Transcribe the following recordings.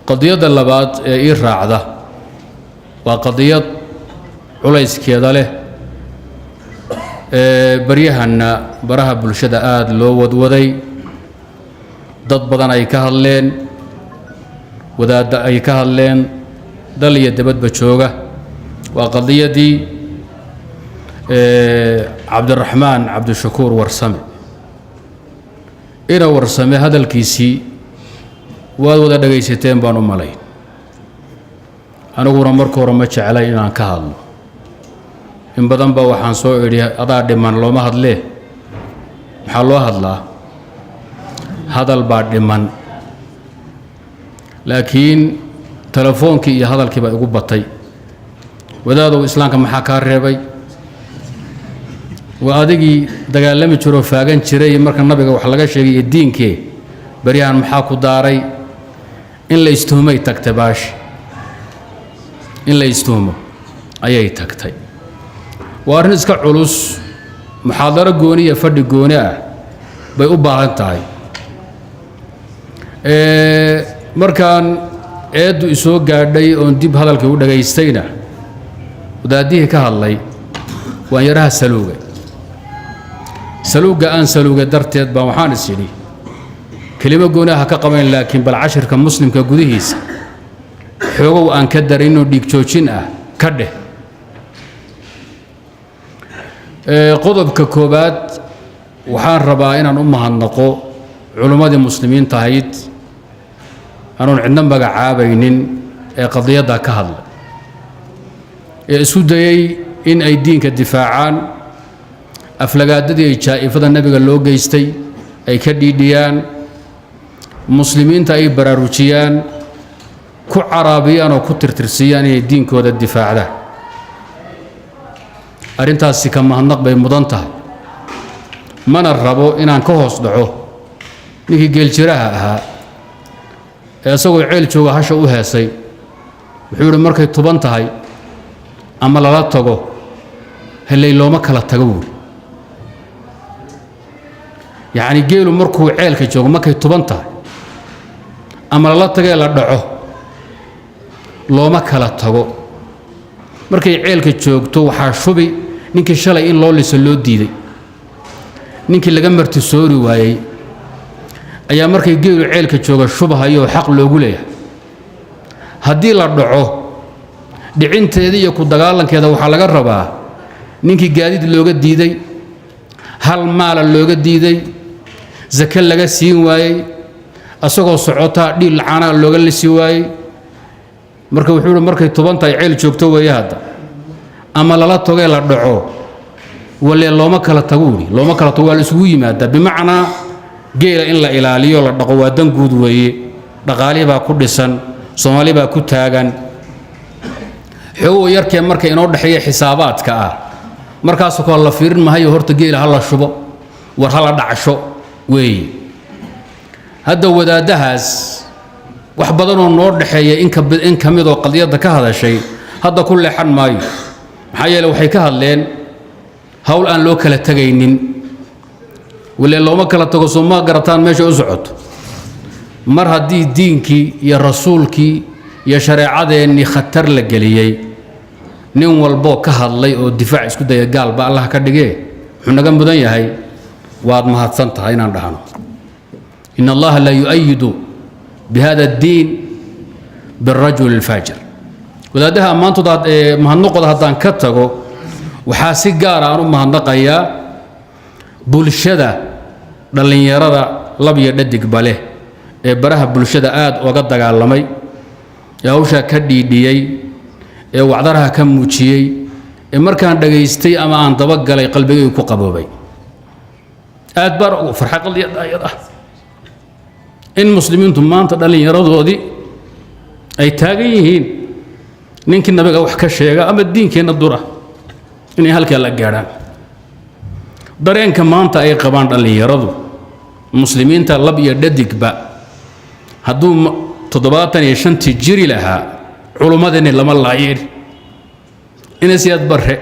قضية اللبات إيه راعدة وقضية علايس كيدا له بريهن براها بالشدة آد لو ودودي ضد بدن أي كهلين وذا أي كهلين دل يدبت بتشوجة وقضية دي عبد الرحمن عبد الشكور ورسمي إلى ورسمي هذا الكيسي وهذا دقيستين بانو ملايين أنا أقول مركو رمتش علي إن كهل إن بدن بوحان سوء إلي أضع دمان لو ما هد ليه محلو هد لا هذا البعض دمان لكن تلفونك يا هذا الكبا يقول بطي وذا دو إسلام كم حكار ربي وأدقي دقال لم يشرو فاجن شري مركن النبي وحلقة شيء الدين كي بريان محاكو داري إن لا يستهمي تكتباش إن لا يستهمه أي تكتي وأرنسك علوس محاضرة جونية فرد جونية بيقبها انتهي مركان eedu isoo gaadhay oo dib hadalka u dhageystayna wadaadii ka hadlay waan yaraha saluuga aan saluuga darteed baa waxaan isiri kelimo goonaha ka qabayn laakiin bal cashirka muslimka gudihiisa xoogow aan ka darino dhig joojin ah ka dheh qodobka koobaad waxaan rabaa inaan u mahadnaqo culimadii muslimiinta ahayd أنا عندنا بقى عابينين قضية ذا كهل سوداي إن أيدين كدفاعان أفلقات دي شائفة النبي قال له جيستي أي كديديان مسلمين تاي براروشيان كو عربيان أو كو ترترسيان يدين كود الدفاع ده أرنتها السكة مهنق بين مضنتها من الربو إن أنكوهس دعوه نيجي جيل شراها isagoo ceel jooga hasha u heesay wuxuu yiri markay tuban tahay ama lala tago helay looma kala tago wuri yaani geelu markuu ceelka joogo markay tuban tahay ama lala tago la dhaco looma kala tago markay ceelka joogto waxa shubi ninkii shalay in loo liso loo diiday ninkii laga marti soori waayay ayaa markay geelu ceelka jooga shubahayo xaq loogu leeyahay hadii la dhaco dhicinteeda iyo ku dagaalankeeda waxa laga rabaa ninkii gaadid looga diiday hal maal looga diiday zakal laga siin waayay asagoo socota dhil caana looga lisi waayay marka wuxuu markay tobantay ceel joogto weeyay hadda ama lala togay la dhaco wala looma kala taguuri looma kala tago wala isugu yimaada bimaana geela in la ilaaliyo la dhaqo waa dan guud weeye dhaqaalihi baa ku dhisan Soomaali baa ku taagan xoog yarkee marka inoo dhaxeeyo xisaabaadka ah markaas oo la fiirin mahayo horta geela hala shubo war hala dhacsho weeye hadda wadaadahaas wax badan oo noo dhaxeeyo in kamid oo qadiyada ka hadashay hadda ku leexan maayo maxaa yeelay waxay ka hadleen hawl aan loo kala tagaynin ولا لو ما كلا تقصوا ما قرطان ماشي أسعد مر هدي دينكي يا رسولكي يا شريعة إني خطر لك جليي نيم والبو كهالله والدفاع إسكده يقال بقى الله كدقيه حنا جنب دنيا هاي وعد ما هتصنت هاي نردهنا إن الله لا يؤيد بهذا الدين بالرجل الفاجر وذا ده ما أنتوا ما هنقض هذا كتجو وحاسق جارا أنا ما هنقيا bulshada dhalinyarada labiyo dhadig bale ee baraha bulshada aad uga dagaalamay ee hawsha ka dhiidhiyay ee wacdaraha ka muujiyay ee markaan dhageystay ama aan daba galay qalbigaygu ku qaboobay aad bar ugu farxad qadiyada in muslimiintu maanta dhalinyaradoodii ay taagan yihiin ninkii nabiga wax ka sheega ama diinkeena dura inay halka la gaaraan dareenka maanta ay qabaan dhalinyaradu muslimiinta lab iyo dhadigba hadduu 75 jiri lahaa culumadani lama laayeen inasiyad barre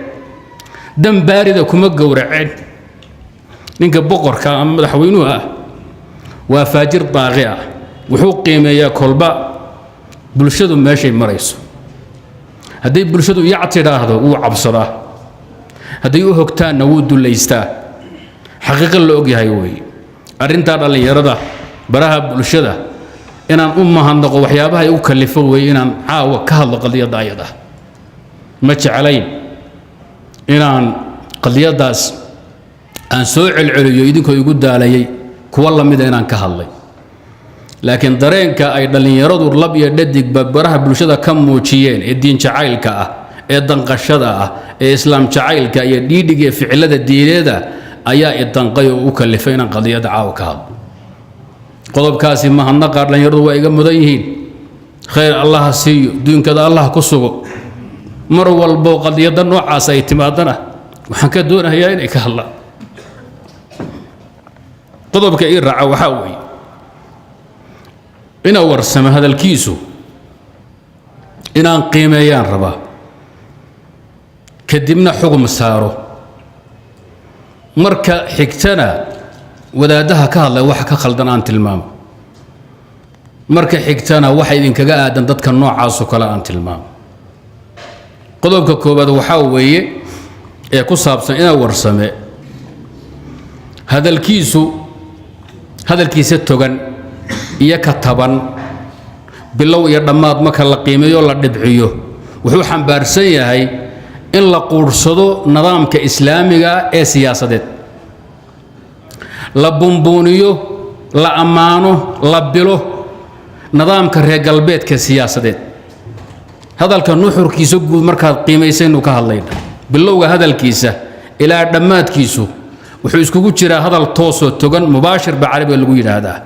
dam baarida kuma gowraceen ninka boqorka ama madaxweynuhu ah waa faajir daaqi ah wuxuu qiimeeyaa kolba bulshadu meeshay marayso hadday bulshadu yactiraahdo wuu cabsadaa hadday u hogtaanna wuu dullaystaa xaqiiqo la og yahay weeye arrintaa dhallinyarada baraha bulshada inaan u mahadnaqo waxyaabaha ay u kallifo weeye inaan caawa ka hadlo qadiyadda ayada ma jeclayn inaan qadiyaddaas aan soo celceliyo idinkoo igu daalayay kuwa lamida inaan ka hadlay laakiin dareenka ay dhallinyaradu lab iyo dhadigba baraha bulshada ka muujiyeen ee diin jacaylka ah ee danqashada ah ee islaam jacaylka iyo dhiidhiga iyo ficilada diineeda ayaa idanqay oo u kallifay inaan qadiyadda caawa ka hadlo qodobkaasi mahadnaqa dhallinyaradu waa iga mudan yihiin khayr allaha siiyo duunkada allah ku sugo mar walbo qadiyadda noocaas ay timaadana waxaan ka doonayaa inay ka hadlaan qodobka ii raaca waxaa weeye ina warsamo hadalkiisu inaan qiimeeyaan rabaa kadibna xugum saaro marka xigtana wadaadaha ka hadlay waxa ka khaldan aan tilmaamo marka xigtana waxa idinkaga aadan dadka noocaas oo kale aan tilmaamo qodobka koobaad waxaa weeye ee ku saabsan ina warsame hadalkiisa togan iyo ka taban bilow iyo dhammaad marka la qiimeeyo la dhibciyo wuxuu xambaarsan yahay in la quursado nidaamka islaamiga ee siyaasadeed la bumbuuniyo la ammaano la bilo nidaamka reer galbeedka siyaasadeed hadalka nuxurkiisa guud markaad qiimaysaynu ka hadlayna bilowga hadalkiisa ilaa dhammaadkiisu wuxuu iskugu jiraa hadal toosoo togan mubaashir baa carabiga lagu yidhaahdaa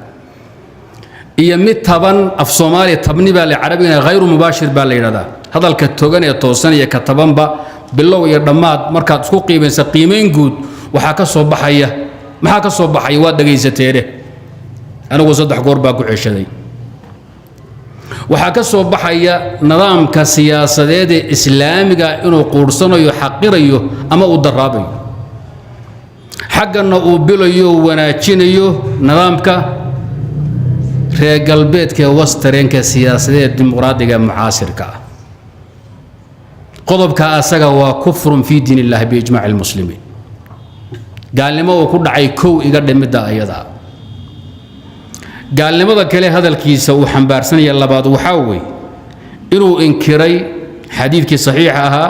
iyo mid taban af soomaaliya tabni baa la carabigana hayru mubaashir baa la yidhahdaa hadalka togan ee toosan iyo ka tabanba bilow iyo dhammaad markaad isku qiimaysa qiimayn guud waxaa ka soo baxaya maxaa ka soo baxaya waad dhegaysateene anigu 3 goor baa ku ceshaday waxaa ka soo baxaya nidaamka siyaasadeed ee islaamiga inuu quursanayo xaqirayo ama uu daraabayo xaggana uu bilayo wanaajinayo nidaamka reer galbeedka wastareenka siyaasadeed dimuqraadiga mucaasirka qodobka asaga waa kufrun fi diin ilaahi biijmaac almuslimiin gaalnimo uu ku dhacay kow iga dhimida ayada gaalnimada kale hadalkiisa uu xambaarsan yahay labaad waxa weey inuu inkiray xadiidkii saxiix ahaa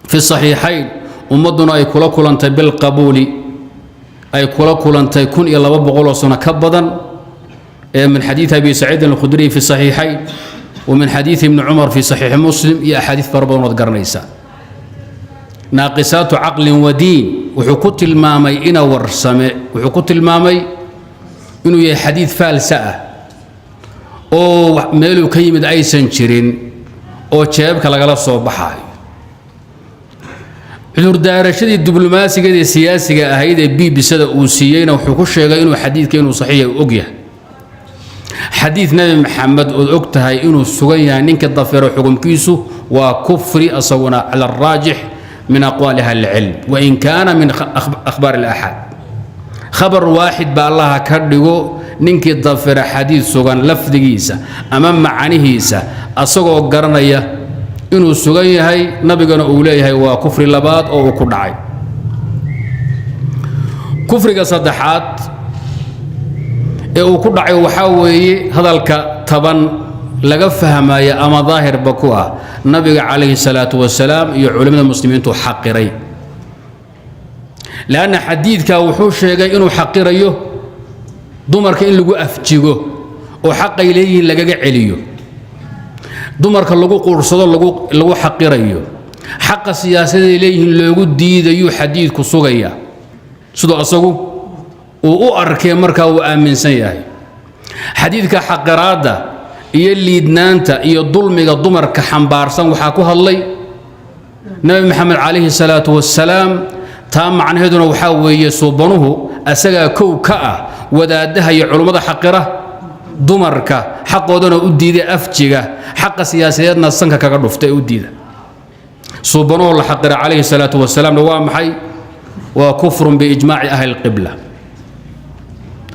fi saxiixayn ummaduna ay kula kulantay bil qabuuli ay kula kulantay 1200 sano ka badan من حديث أبي سعيد الخدري في الصحيحين ومن حديث ابن عمر في صحيح مسلم يا أحاديث فربون وذكرنيسا ناقصات عقل ودين وحكوت المامي إنا ورسمي وحكوت المامي إنه يا حديث فالسة أو ميلو كيمد أي سنشرين أو شاب كلا صوبحاي عذر دارشدي الدبلوماسي كده السياسي هيدا بسد أوسيين وحكوش شيء إنه حديث كأنه صحيح وأجيه حديث نبي محمد أكتها إنه السجيا نك الضفير حكم كيسو وكفر أصونا على الراجح من أقوالها العلم وإن كان من أخبار الأحد خبر واحد بالله كردجو نك الضفير حديث سجان لفظ جيسا أمام معانيهيسا أصوغ قرنية إنه السجيا هاي نبي جنا أوليه وكفر لباد أو كردعي كفر قصدحات uu ku dhacay waxa weeye hadalka taban laga fahmaya ama daahir bakuwa nabiga kaleey salaatu wasalaam iyo culimada muslimiintu xaqiray laana xadiidka wuxuu sheegay inuu xaqirayo dumarka in lagu afjigo oo xaqay leeyihiin lagaga celiyo dumarka lagu quursado lagu xaqirayo xaqa siyaasadeed leeyihiin loogu diidayo xadiidku sugaya sidoo asagu uu arkay marka uu aaminsan yahay xadiidka xaqiraada iyo liidnaanta iyo dulmiga dumarka xambaarsan waxa ku hadlay nabi maxamed kaleey salaatu wasalaam taa macnaheeduna waxa weeye suubanuhu asaga kow ka ah wadaadaha iyo culimada xaqira dumarka xaqoodana u diiday afjiga xaqa siyaasadeedna sanka kaga dhuftay u diida suubanuhu la xaqira kaleey salaatu wasalaam waa maxay waa kufrun bi ijmaa'i ahli alqibla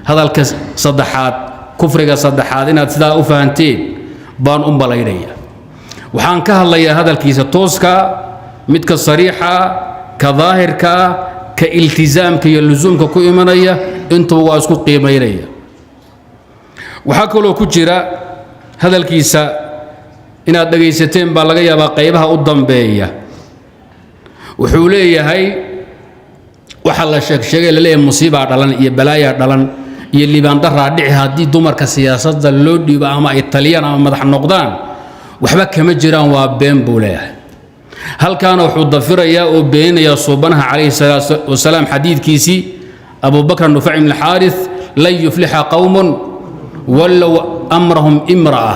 hadalka saddexaad kufriga saddexaad inaad sidaa u fahanteen baan u malaynaya waxaan ka hadlayaa hadalkiisa tooska midka sariixa ka daahirka ka iltizaamka iyo luzuumka ku imanaya intuu waa isku qiimeynaya waxa kaloo ku jira hadalkiisa inaad dhageysateen baa laga yaabaa qaybaha u dambeeya wuxuu leeyahay waxa la sheegay la leeyahay musiiba dhalan iyo balaaya dhalan iyo liibaan daraa dhici haddii dumarka siyaasadda loo dhiibo ama ay taliyaan ama madax noqdaan waxba kama jiraan waa been buu leeyahay halkaana wuxuu dafirayaa oo beenayaa suubanaha calayhi salaatu wasalaam xadiidkiisii abu bakr nufay ibn al-harith lan yufliha qawmun walaw amrahum imra'a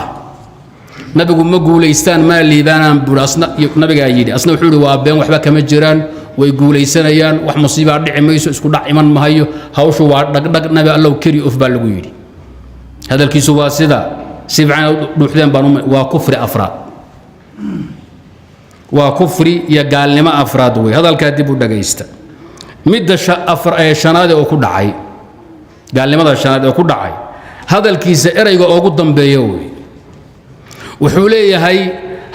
nabigu ma guuleystaan ma liibaanaan bulasna nabiga yiri asna wuxuu waa been waxba kama jiraan way guuleysanayaan wax musiiba dhici mayso isku dhac iman mahayo hawshu waa dhagdhag nabi allah kari of baa lagu yiri hadalkiisu waa sida sibcaan dhuuxdeen baan waa kufri afraad waa kufri iyo gaalnimo afraad way hadalka dib u dhageysta midda shanaad oo ku dhacay gaalnimada shanaad oo ku dhacay hadalkiisa erayga ugu dambeeyo way wuxuu leeyahay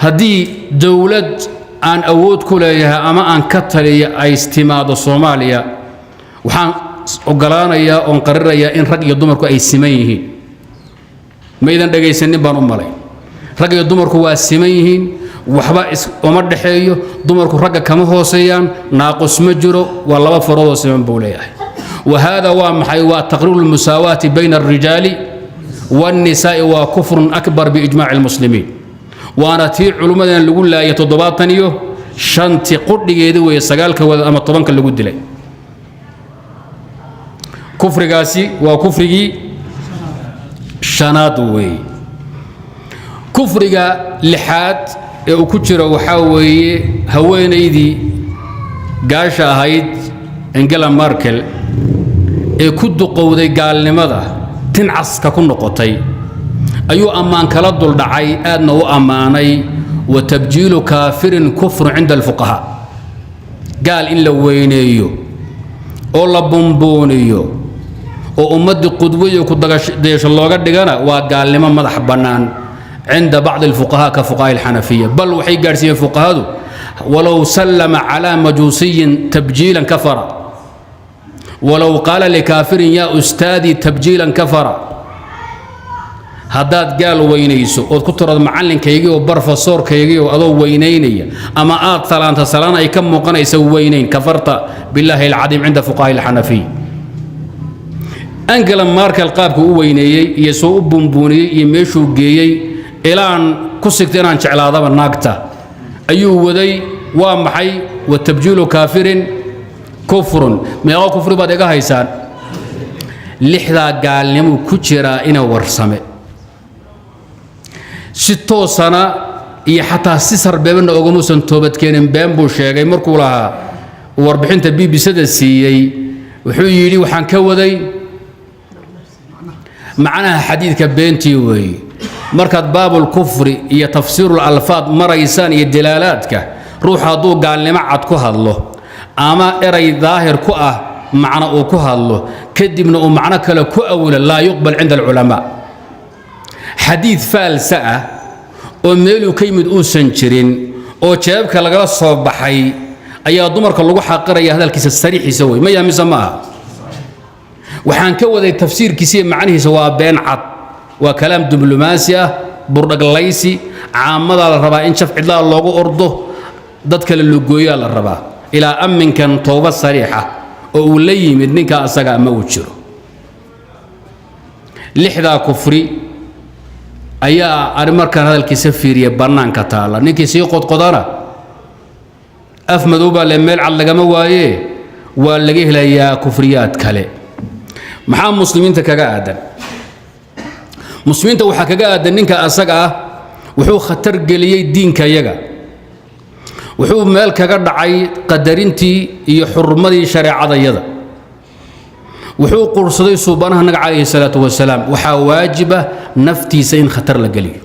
haddii dawlad aan awood ku leeyahay ama aan ka taliya ay istimaado Soomaaliya waxaan ogolaanayaa oo qarirayaa in rag iyo dumarku ay siman yihiin ma idan dhageysanin baan u malay rag iyo dumarku waa siman yihiin waxba uma dhaxeeyo dumarku ragga kama hooseeyaan naaqus ma jiro waa laba farood oo siman buu leeyahay وهذا ومحي وتقرير المساواة بين الرجال والنساء وكفر أكبر بإجماع المسلمين وأنا تي علماء اللي يقول لا يتضباطنيو شنتي قد يدو يسقالك وأما طبنك اللي قد لي كفر قاسي وكفر شنادوي كفر لحاد وكتر وحاوي هوين ايدي قاشا هايد انجلا ماركل ee ku duqowday gaalnimada tincaska ku noqotay ayuu amaan kala dul dhacay aadna u amaanay wa tabjiilu kaafirin kufr inda alfuqaha gaal in la weyneeyo oo la bombooniyo oo ummadii qudwiyo ku dagasho looga dhigana waa gaalnimo madax banaan عند بعض الفقهاء كفقهاء الحنفية بل وحي قارسين فقهاء ولو سلم على مجوسي تبجيلا كفر ولو قال لكافر يا أستاذي تبجيلا كفر هداد قال وينيسو وكتر المعلن كيجي وبرفصور كيجي وأضو وينيني أما ثلان تسلان أي كم مقنا يسوي وينين كفرت بالله العظيم عند فقهاء الحنفية أنجل ماركل قابك ويني يسوء بومبوني يمشوا جيي إلى أن كسكتين عن شعل هذا الناقطة أيوه وذي وامحي والتبجيل كافر كفر ما هو كفر بعد هيسان لحظة قال لهم كتيرا إنا ورسمه ستو سنة حتى سيسر بين أغنوس توبت كان بامبو شيء مركولها واربحين تبي بسد السيء وحيلي وحنكوذي معناها حديث كبنتي وي مركز باب الكفر هي تفسير الألفاظ مريسان هي دلالاتك روح هذو قال لي معد كهالله أما إري ظاهر كأه معنى كهالله كدبنا ومعنى كلا كأولا لا يقبل عند العلماء حديث فالساء وميلو كيمد أوسنشرين أو شابك لقى الصباحي أي ضمرك اللي حقر يا هذا الكيس السريح يسوي ما يسماها وحان كوذا التفسير كيسي معناه سواء بين عط وكلام دبلوماسيا برق الليسي عامضة الربا إن شاف عدلا الله أرضه ضدك اللجوية الربا إلى أمن كان توبة صريحة ولي منك أسقى موجر لحظة كفري أيا أرمر كان هذا الكسفير يبرنان كتالا نيكي سيقود قدرة أفمدوبا لميل على جموايه ولقيه ليا كفريات كله maxaa muslimiinta kaga aadan muslimiinta waxa kaga aadan ninka asaga ah wuxuu khatar galiyay diinka yaga wuxuu meel kaga dhacay qadarintii iyo xurmadii shariicada yada wuxuu qursaday subhanahu naga calayhi salaatu wasalaam waxa waajiba naftiisa in khatar la galiyo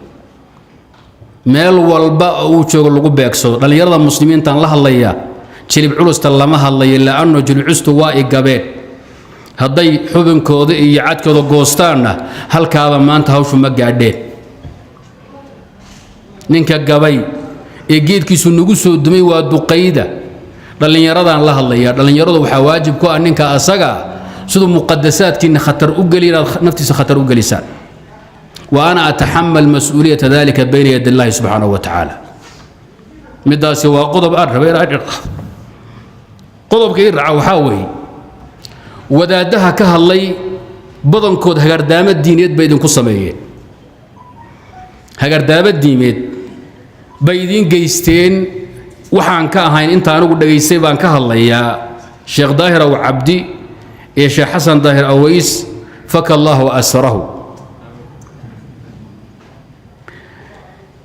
meel walba uu joogo lagu beegsado dhalinyarada muslimiinta la hadlaya jilib culusta lama hadlayo laano jilib culustu waa igabeen hadday xubinkooda iyo cadkooda goostaana halkaaba maanta hawshu ma gaadheen ninka gabay ee geedkiisu nagu soo dumay waa duqayda dhalinyaradan la hadlaya dhalinyaradu waxa waajib ku ah ninka asaga sidoo muqaddasaadkiina khatar u galiyaan naftiisa khatar u galisaan wa ana atahammal mas'uliyata dhalika bayna yadi Allah subhanahu wa ta'ala midaasi waa qodob arabay qodobka irca waxa weey wadaadaha ka hadlay badankood hagardaama diineed bay idin ku sameeyeen hagardaama diimeed bay idin geysteen waxaan ka ahayn inta anigu dhageystay baan ka hadlayaa sheekh daahir aw abdi iyo sheekh xasan daahir aways faka Allah asrahu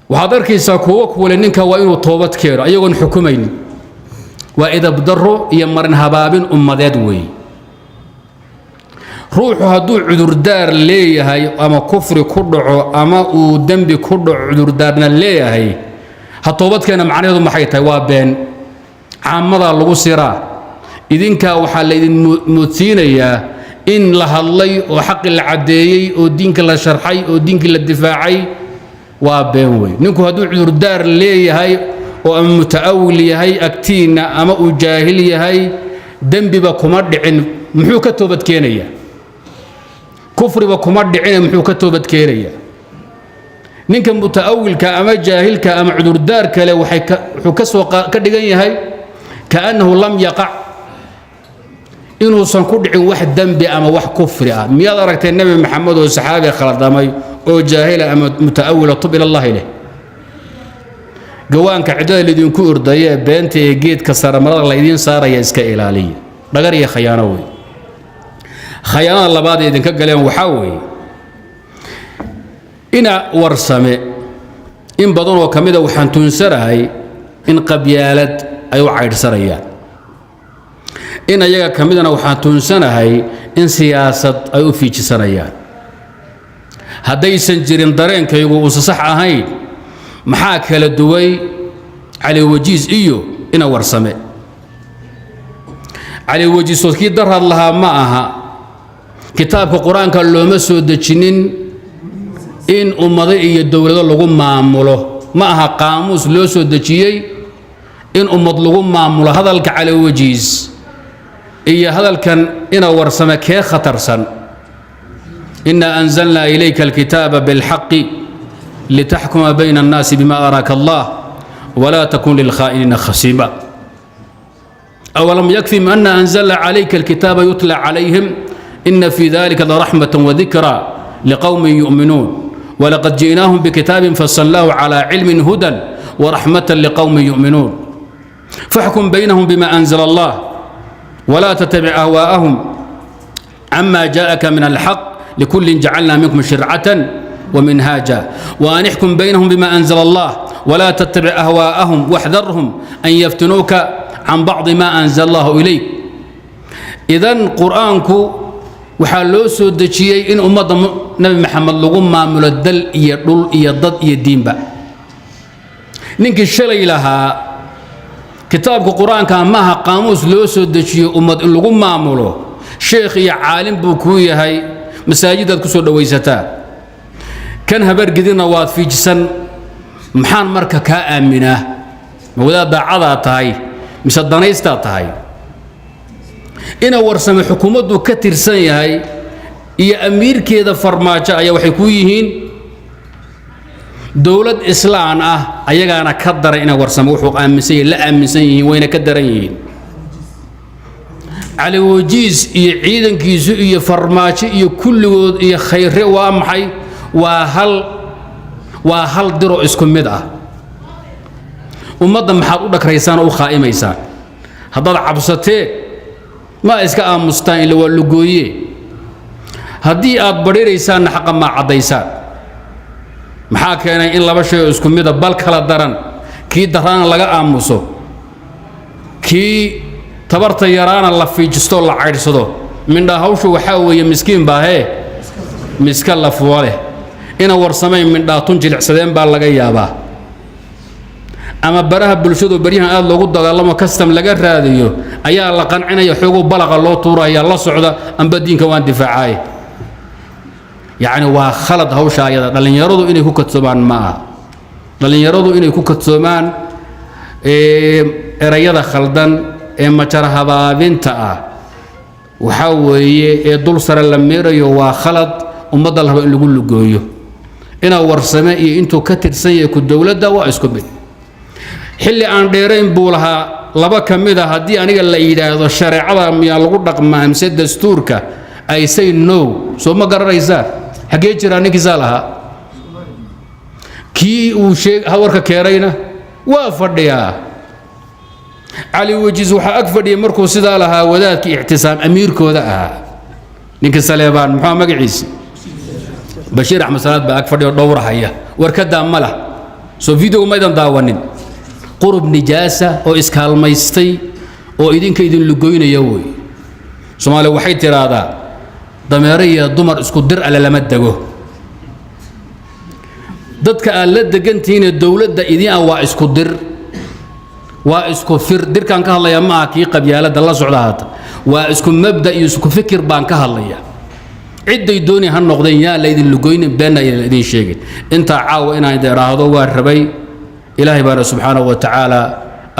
waxaad arkaysaa kuwa ninka waa inuu toobad keeno ayagoon xukumayn waa idab darro iyo marin habaabin ummadeed weey ruuxu hadduu cudurdaar leeyahay ama kufri ku dhaco ama uu dembi ku dhaco cudurdaarna leeyahay ha toobadkeena macnaheedu maxay tahay waa been caamada lagu siraa idinka waxaa la idin moodsiinayaa in la hadlay oo xaqi la cadeeyey oo diinka la sharxay oo diinka la difaacay waa been wey ninku hadduu cudurdaar leeyahay oo ama mutaawil yahay agtiina ama uu jaahil yahay dembiba kuma dhicin muxuu ka toobad keenayaa kufriba kuma dhicin muxuu ka toobad keenayaa ninka mutaawilka ama jaahilka ama cudurdaar kale wuxuu ka soo ka dhigan yahay kaanahu lam yaqa inuu san ku dhicin wax dambi ama wax kufri ah miyaad aragtay nabi maxamed oo saxaabi khaladamay oo jaahila ama mutaawila tub ila allah ilaa gawaanka cidada lidinku ordaya beenta ee geedka saramarada la idin saaraya iska ilaaliya dhagar iyo khiyaano way khiyaanada labaad ee idinka galeen waxa weey ina warsame in badan oo kamida waxaan tuunsanahay in qabyaalad ay u caydhsanayaan in ayaga kamidana waxaan tuunsanahay in siyaasad ay u fiijisanayaan haddaysan jirin dareenkaygu uusan sax ahayn maxaa kala duway cali wajiis iyo ina warsame cali wajiis oo kii darad lahaa ma aha kitaabka quraanka looma soo dejinin in ummado iyo dawlado lagu maamulo ma aha qaamuus loo soo dejiyay in ummad lagu maamulo hadalka cali wajiis iyo hadalkan ina warsame kee khatarsan inna anzalna ilayka alkitaba bilhaqqi لتحكم بين الناس بما أراك الله ولا تكن للخائنين خصيبا أولم يكفهم أن أنزل عليك الكتاب يتلى عليهم إن في ذلك لرحمة وذكرى لقوم يؤمنون ولقد جئناهم بكتاب فصلناه على علم هدى ورحمة لقوم يؤمنون فاحكم بينهم بما أنزل الله ولا تتبع أهواءهم عما جاءك من الحق لكل جعلنا منكم شرعة ومنهاجا وأن احكم بينهم بما أنزل الله ولا تتبع أهواءهم واحذرهم أن يفتنوك عن بعض ما أنزل الله إليك إذن قرآنك وحالو سودتشي إن أمة نبي محمد لغم ما ملدل يدل يضد يدين با نينك الشلي لها كتابك قرآن كان ماها قاموس لو سودتشي أمة لغم ما ملو شيخ يا عالم بوكوية هاي مساجد كسر دويستا كان هبر قدنا واد في جسن محان مركا كامنة ولا دعاء تاي مش الدنيستا تاي إن ورسم حكومته كتير سنة هاي يا أمير كذا فرماجة يا وحكويهين دولة إسلام أيجا أنا كدر إن ورسم وحق أمسي لا أمسي وين كدرين على وجيز يعيدن كيسو يفرماجة يكل يخير وامحي وهل درو اسكم مدعة ومضى محاط لك ريسان أو خائميسان هذا عبستي ما إسكا مستان اللي هو اللقوية هدي أبري ريسان حقا ما عديسان محاكينا إلا بشي اسكم مدعة بالك هلا دران كي دران لغا آموسو كي تبرت يران الله في جستول الله عيرسدو من دا هوشو وحاوي مسكين باهي مسكال الله فواله إنا ورسمين من دا تنجل عسدين بالغا يابا أما براها بلشدو بريها آد لغو دغالما كستم لغا راديو أيا الله قنعنا يحوغو بلغ الله طورا يا الله سعودا أم بدين كوان دفاعاي يعني وخلط هوشا يدا دلن يردو إني كو كتبان معها dhalinyaradu inay ku kadsoomaan erayada khaldan ee majara habaabinta ah waxa weeye ee dul sare la meerayo waa khalad ummadda la rabo in lagu lugooyo ina warsame iyo intuu ka tirsan yahay ku dawladda waa isku mid xilli aan dheerayn buu lahaa laba kamid ah haddii aniga la yiraahdo shareecada miyaa lagu dhaqmaa amse dastuurka ay say no soo ma garanaysaa xagee jira ninkii saalaha kii uu sheeg hawarka keerayna waa fadhiyaa علي وجيز وحا أكفر يمركو سيدا لها وذات اعتصام أمير كودا نينك سليبان محمد مقعيسي بشير أحمد سلاد بأكفر يدور حيا وركدا ملا سو فيديو ما يدن داوانين قرب نجاسة أو إسكال ميستي أو إذن كيدن لقوين يوي سمالي وحي ترادا ضميرية ضمر اسكو در على لمدقو ضدك ألد قنتين الدولة دا إذن أوا اسكو در واسكو فر دير كان كهليا معك قبيالة الله سعدات واسكو مبدا يسكو فكر بان كهليا عد يدوني هالنقدين يا ليدن لقوين بين الذين شيء انت عاو انا يراهدو واربي الهي بارك سبحانه وتعالى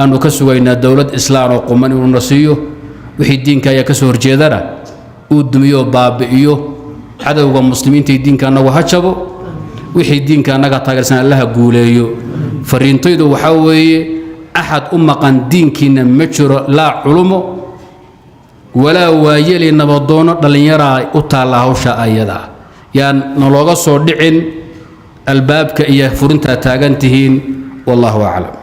ان كسوينا دوله اسلام وقمن ونسيو وحي دينك يا كسور جيدنا ودميو بابيو عدو المسلمين تي دينك انا وهجبو وحي دينك انا تاغرسن الله غوليو فرينتيدو waxa weeye أحد أمقان دينكينا مجرى لا علمه ولا وايلي نبضونه دلين يرى أطالع وشاء أيضا يعني نلوغا صدعين الباب كإياه فرنتا تاغنتهين والله أعلم